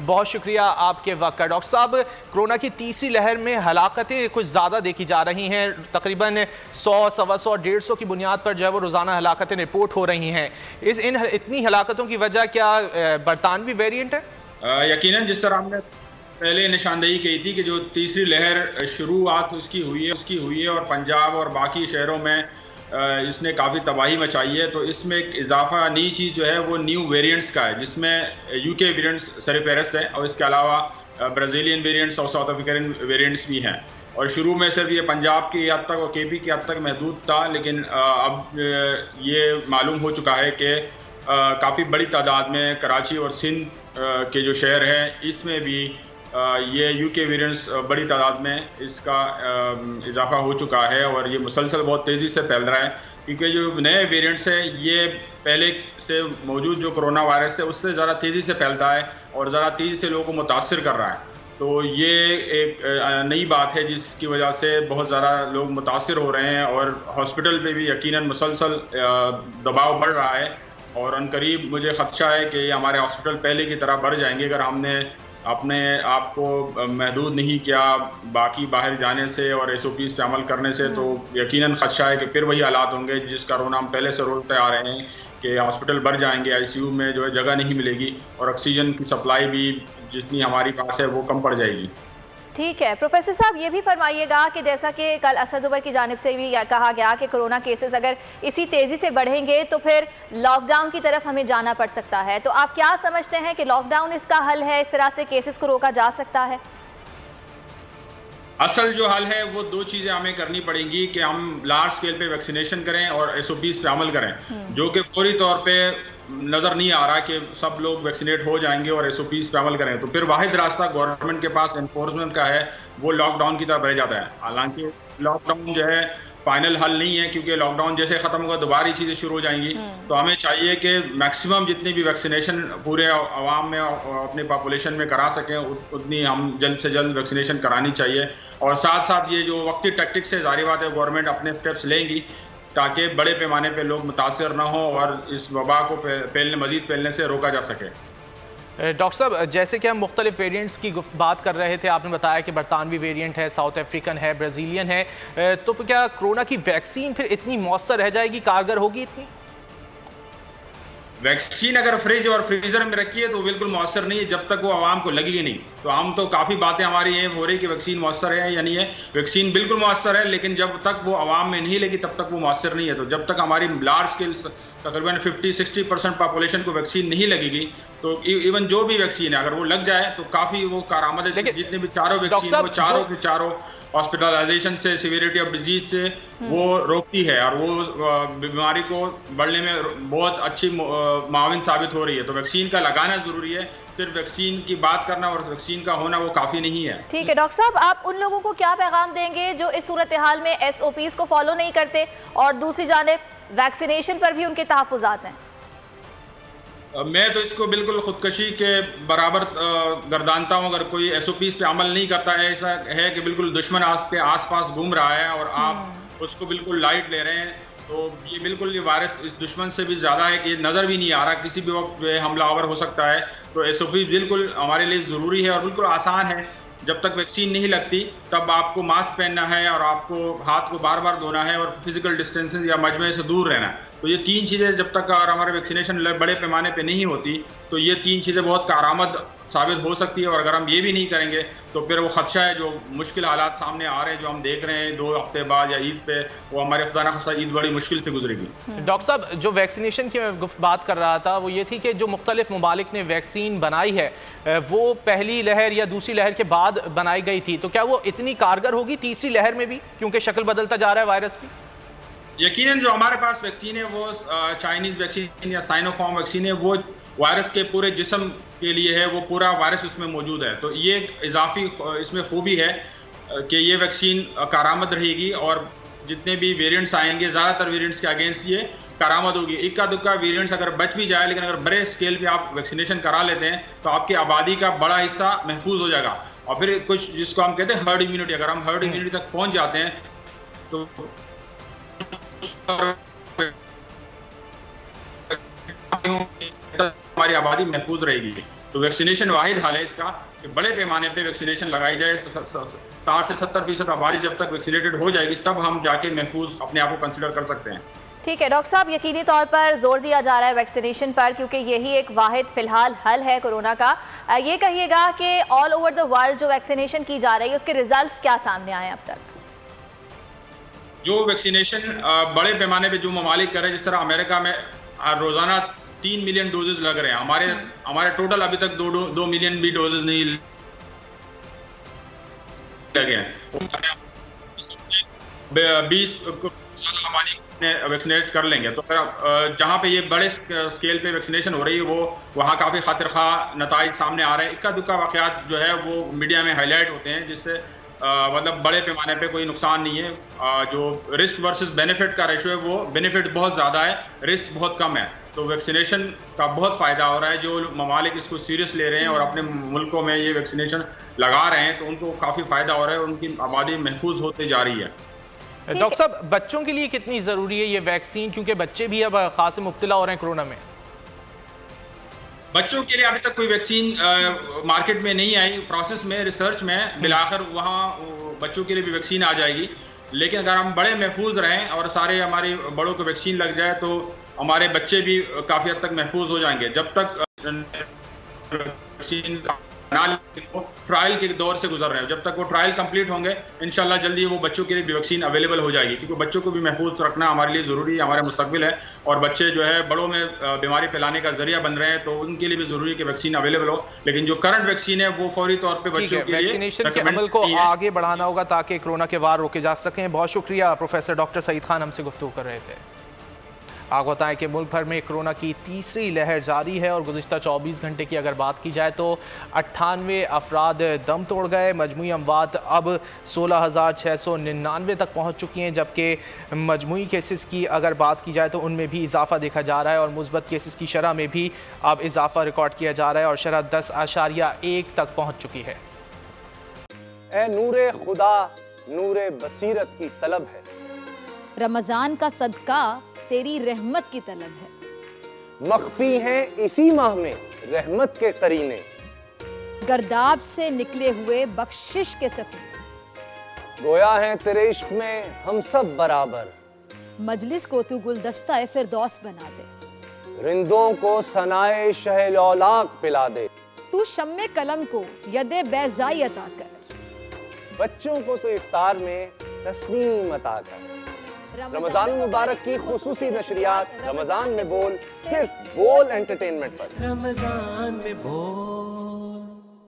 बहुत शुक्रिया आपके वक्त का। डॉक्टर साहब, कोरोना की तीसरी लहर में हलाकतें कुछ ज़्यादा देखी जा रही हैं। तकरीबन 100, 125, 150 की बुनियाद पर जो है वो रोज़ाना हलाकतें रिपोर्ट हो रही हैं। इतनी हलाकतों की वजह क्या बरतानवी वेरिएंट है? यकीनन जिस तरह हमने पहले निशानदेही की थी कि जो तीसरी लहर शुरुआत उसकी हुई है और पंजाब और बाकी शहरों में इसने काफ़ी तबाही मचाई है। तो इसमें एक इजाफा नई चीज़ जो है वो न्यू वेरिएंट्स का है, जिसमें यूके वेरिएंट्स सरफहरस्त है और इसके अलावा ब्राज़ीलियन वेरिएंट्स और साउथ अफ्रीकन वेरिएंट्स भी हैं। और शुरू में सिर्फ ये पंजाब की हद तक और केपी की हद तक महदूद था, लेकिन अब ये मालूम हो चुका है कि काफ़ी बड़ी तादाद में कराची और सिंध के जो शहर हैं इसमें भी ये यूके वेरिएंट्स बड़ी तादाद में इसका इजाफा हो चुका है और ये मुसलसल बहुत तेज़ी से फैल रहा है, क्योंकि जो नए वेरिएंट्स हैं ये पहले से मौजूद जो कोरोना वायरस है उससे ज़रा तेज़ी से फैलता है और ज़रा तेज़ी से लोगों को मुतासिर कर रहा है। तो ये एक नई बात है जिसकी वजह से बहुत ज़्यादा लोग मुतासिर हो रहे हैं और हॉस्पिटल पे भी यकीनन मुसलसल दबाव बढ़ रहा है और अनकरीब मुझे ख़दशा है कि हमारे हॉस्पिटल पहले की तरह बढ़ जाएंगे अगर हमने अपने आप को महदूद नहीं किया बाकी बाहर जाने से और SOPs पे अमल करने से। तो यकीनन ख़दशा है कि फिर वही हालात होंगे जिसका रोना हम पहले से रोकते आ रहे हैं कि हॉस्पिटल भर जाएंगे, ICU में जो है जगह नहीं मिलेगी और ऑक्सीजन की सप्लाई भी जितनी हमारी पास है वो कम पड़ जाएगी। ठीक है प्रोफेसर साहब, ये भी फरमाइएगा कि जैसा कि कल असद उमर की जानिब से भी कहा गया कि कोरोना केसेस अगर इसी तेज़ी से बढ़ेंगे तो फिर लॉकडाउन की तरफ हमें जाना पड़ सकता है, तो आप क्या समझते हैं कि लॉकडाउन इसका हल है, इस तरह से केसेस को रोका जा सकता है? असल जो हल है वो दो चीज़ें हमें करनी पड़ेंगी कि हम लार्ज स्केल पे वैक्सीनेशन करें और SOPs पे अमल करें, जो कि फौरी तौर पे नज़र नहीं आ रहा कि सब लोग वैक्सीनेट हो जाएंगे और SOPs पे अमल करें। तो फिर वाहिद रास्ता गवर्नमेंट के पास इन्फोर्समेंट का है वो लॉकडाउन की तरफ रह जाता है। हालांकि लॉकडाउन जो है फाइनल हल नहीं है, क्योंकि लॉकडाउन जैसे ख़त्म होगा दोबारा ही चीज़ें शुरू हो जाएंगी। तो हमें चाहिए कि मैक्सिमम जितनी भी वैक्सीनेशन पूरे आवाम में अपनी पॉपुलेशन में करा सकें उतनी हम जल्द से जल्द वैक्सीनेशन करानी चाहिए। और साथ साथ ये जो वक्ती टैक्टिक्स है ज़ाहिर बात है गवर्नमेंट अपने स्टेप्स लेंगी ताकि बड़े पैमाने पर लोग मुतासर ना हो और इस वबा को मज़ीद फैलने से रोका जा सके। डॉक्टर साहब, जैसे कि हम मुख्तलिफ वेरिएंट्स की बात कर रहे थे, आपने बताया कि बरतानवी वेरिएंट है, साउथ अफ्रीकन है, ब्राज़ीलियन है, तो क्या कोरोना की वैक्सीन फिर इतनी मौसर रह जाएगी, कारगर होगी इतनी? वैक्सीन अगर फ्रिज और फ्रीजर में रखी है तो बिल्कुल मौसर नहीं है जब तक वो आवाम को लगेगी नहीं। तो हम तो काफ़ी बातें हमारी ये हो रही कि वैक्सीन मौसर है या नहीं है। वैक्सीन बिल्कुल मौसर है, लेकिन जब तक वो आवाम में नहीं लगी तब तक वो मौसर नहीं है। तो जब तक हमारी लार्ज स्केल तकरीबन 50-60% पॉपुलेशन को वैक्सीन नहीं लगेगी तो इवन जो भी वैक्सीन है अगर वो लग जाए तो काफ़ी वो कारआमद है। जितने भी चारों वैक्सीन वो चारों के चारों हॉस्पिटलाइजेशन से, सीवियरिटी ऑफ डिजीज से वो रोकती है और वो बीमारी को बढ़ने में बहुत अच्छी माविन साबित हो रही है। तो वैक्सीन का लगाना जरूरी है, सिर्फ वैक्सीन की बात करना और वैक्सीन का होना वो काफ़ी नहीं है। ठीक है डॉक्टर साहब, आप उन लोगों को क्या पैगाम देंगे जो इस सूरत हाल में SOPs को फॉलो नहीं करते और दूसरी जानिब वैक्सीनेशन पर भी उनके तहफ़्फ़ुज़ात हैं? मैं तो इसको बिल्कुल खुदकशी के बराबर गर्दानता हूँ। अगर कोई SOPs पे अमल नहीं करता है, ऐसा है कि बिल्कुल दुश्मन आपके आसपास घूम रहा है और आप उसको बिल्कुल लाइट ले रहे हैं, तो ये बिल्कुल ये वायरस इस दुश्मन से भी ज़्यादा है कि नज़र भी नहीं आ रहा, किसी भी वक्त हमलावर हो सकता है। तो SOP बिल्कुल हमारे लिए ज़रूरी है और बिल्कुल आसान है। जब तक वैक्सीन नहीं लगती तब आपको मास्क पहनना है और आपको हाथ को बार बार धोना है और फिजिकल डिस्टेंसिंग या मजमे से दूर रहना है। तो ये तीन चीज़ें जब तक अगर हमारे वैक्सीनेशन बड़े पैमाने पे नहीं होती तो ये तीन चीज़ें बहुत कारआमद साबित हो सकती है। और अगर हम ये भी नहीं करेंगे तो फिर वो खदशा है जो मुश्किल हालात सामने आ रहे हैं जो हम देख रहे हैं 2 हफ्ते बाद या ईद पे, वो हमारे खुदा न खास्ता ईद बड़ी मुश्किल से गुजरेगी। डॉक्टर साहब, जो वैक्सीनेशन की मैं बात कर रहा था वो ये थी कि जो मुख्तलिफ ममालिक ने वैक्सीन बनाई है वो पहली लहर या दूसरी लहर के बाद बनाई गई थी, तो क्या वो इतनी कारगर होगी तीसरी लहर में भी, क्योंकि शक्ल बदलता जा रहा है वायरस भी? यकीनन जो हमारे पास वैक्सीन है वो चाइनीज़ वैक्सीन या साइनोफार्म वैक्सीन है, वो वायरस के पूरे जिस्म के लिए है, वो पूरा वायरस उसमें मौजूद है। तो ये एक इजाफी इसमें खूबी है कि ये वैक्सीन कारआमद रहेगी और जितने भी वेरिएंट्स आएंगे ज़्यादातर वेरिएंट्स के अगेंस्ट ये कारआमद होगी। इक्का दुक्का वेरिएंट्स अगर बच भी जाए, लेकिन अगर बड़े स्केल पे आप वैक्सीनेशन करा लेते हैं तो आपकी आबादी का बड़ा हिस्सा महफूज हो जाएगा। और फिर कुछ जिसको हम कहते हैं हर्ड इम्यूनिटी, अगर हम हर्ड इम्यूनिटी तक पहुँच जाते हैं तो हमारी आबादी महफूज रहेगी। तो वैक्सीनेशन वाहिद हल है इसका कि बड़े पैमाने पे वैक्सीनेशन लगाई जाए। 60 से 70% आबादी जब तक वैक्सीनेटेड हो जाएगी तब हम जाके महफूज अपने आप को कंसिडर कर सकते हैं। ठीक है डॉक्टर साहब, यकीनी तौर पर जोर दिया जा रहा है वैक्सीनेशन पर, क्योंकि यही एक वाहिद फिलहाल हल है कोरोना का। ये कहिएगा कि ऑल ओवर द वर्ल्ड जो वैक्सीनेशन की जा रही है उसके रिजल्ट्स क्या सामने आए अब तक? जो वैक्सीनेशन बड़े पैमाने पे जो ममालिक कर रहे हैं, जिस तरह अमेरिका में रोजाना 3 मिलियन डोजेज लग रहे हैं, हमारे टोटल अभी तक 2 मिलियन भी डोजेज नहीं लगे हैं। 20 ममालिक वैक्सीनेट कर लेंगे तो जहाँ पे ये बड़े स्केल पे वैक्सीनेशन हो रही है वो वहाँ काफ़ी खतरखा नताइज सामने आ रहे हैं। इक्का दुक्का वाक़यात जो है वो मीडिया में हाईलाइट होते हैं, जिससे मतलब बड़े पैमाने पे कोई नुकसान नहीं है। जो रिस्क वर्सेस बेनिफिट का रेशो है वो बेनिफिट बहुत ज़्यादा है, रिस्क बहुत कम है। तो वैक्सीनेशन का बहुत फ़ायदा हो रहा है। जो ममालिक इसको सीरियस ले रहे हैं और अपने मुल्कों में ये वैक्सीनेशन लगा रहे हैं तो उनको काफ़ी फ़ायदा हो रहा है, उनकी आबादी महफूज होती जा रही है। डॉक्टर साहब, बच्चों के लिए कितनी ज़रूरी है ये वैक्सीन, क्योंकि बच्चे भी अब खास मुब्तला हो रहे हैं कोरोना में? बच्चों के लिए अभी तक कोई वैक्सीन मार्केट में नहीं आई, प्रोसेस में, रिसर्च में, बिलाखिर वहाँ बच्चों के लिए भी वैक्सीन आ जाएगी। लेकिन अगर हम बड़े महफूज रहें और सारे हमारे बड़ों को वैक्सीन लग जाए तो हमारे बच्चे भी काफ़ी हद तक महफूज हो जाएंगे। जब तक वैक्सीन ट्रायल के दौर से गुजर रहे हैं, जब तक वो ट्रायल कंप्लीट होंगे इंशाल्लाह जल्दी वो बच्चों के लिए भी वैक्सीन अवेलेबल हो जाएगी, क्योंकि बच्चों को भी महफूज रखना हमारे लिए ज़रूरी है, हमारा मुस्तकबिल है। और बच्चे जो है बड़ों में बीमारी फैलाने का जरिया बन रहे हैं तो उनके लिए भी ज़रूरी है कि वैक्सीन अवेलेबल हो। लेकिन जो करंट वैक्सीन है वो फौरी तौर पर बच्चों के लिए वैक्सीनेशन के अमल को आगे बढ़ाना होगा ताकि कोरोना के वार रोके जा सकें। बहुत शुक्रिया प्रोफेसर डॉक्टर सईद खान हमसे गुफ्तगू कर रहे थे। आपको बताएं कि मुल्क भर में कोरोना की तीसरी लहर जारी है और गुज़िश्ता 24 घंटे की अगर बात की जाए तो 98 अफराद दम तोड़ गए। मजमूई अमवात अब 16,699 तक पहुँच चुकी हैं, जबकि मजमूई केसेस की अगर बात की जाए तो उनमें भी इजाफा देखा जा रहा है और मुस्बत केसेस की शरह में भी अब इजाफा रिकॉर्ड किया जा रहा है और शरह 10.1 तक पहुँच चुकी है। ए नूरे खुदा नूरे बसीरत की तलब है, रमजान का सदका तेरी रहमत की तलब है। मख्फी हैं इसी माह में रहमत के करीने, गर्दाब से निकले हुए बख्शिश के सफीने, गोया है तेरे इश्क में हम सब बराबर, मजलिस को तू गुलदस्ता फिरदौस बना दे, रिंदों को सनाए शहलौलाक पिला दे, तू शम्मे कलम को यदे बैज़ाई अता कर, बच्चों को तो इफ्तार में तस्नीम अता कर। रमजान मुबारक की खुसूसी नशरियात रमजान में बोल, सिर्फ बोल एंटरटेनमेंट पर। रमजान में बोल।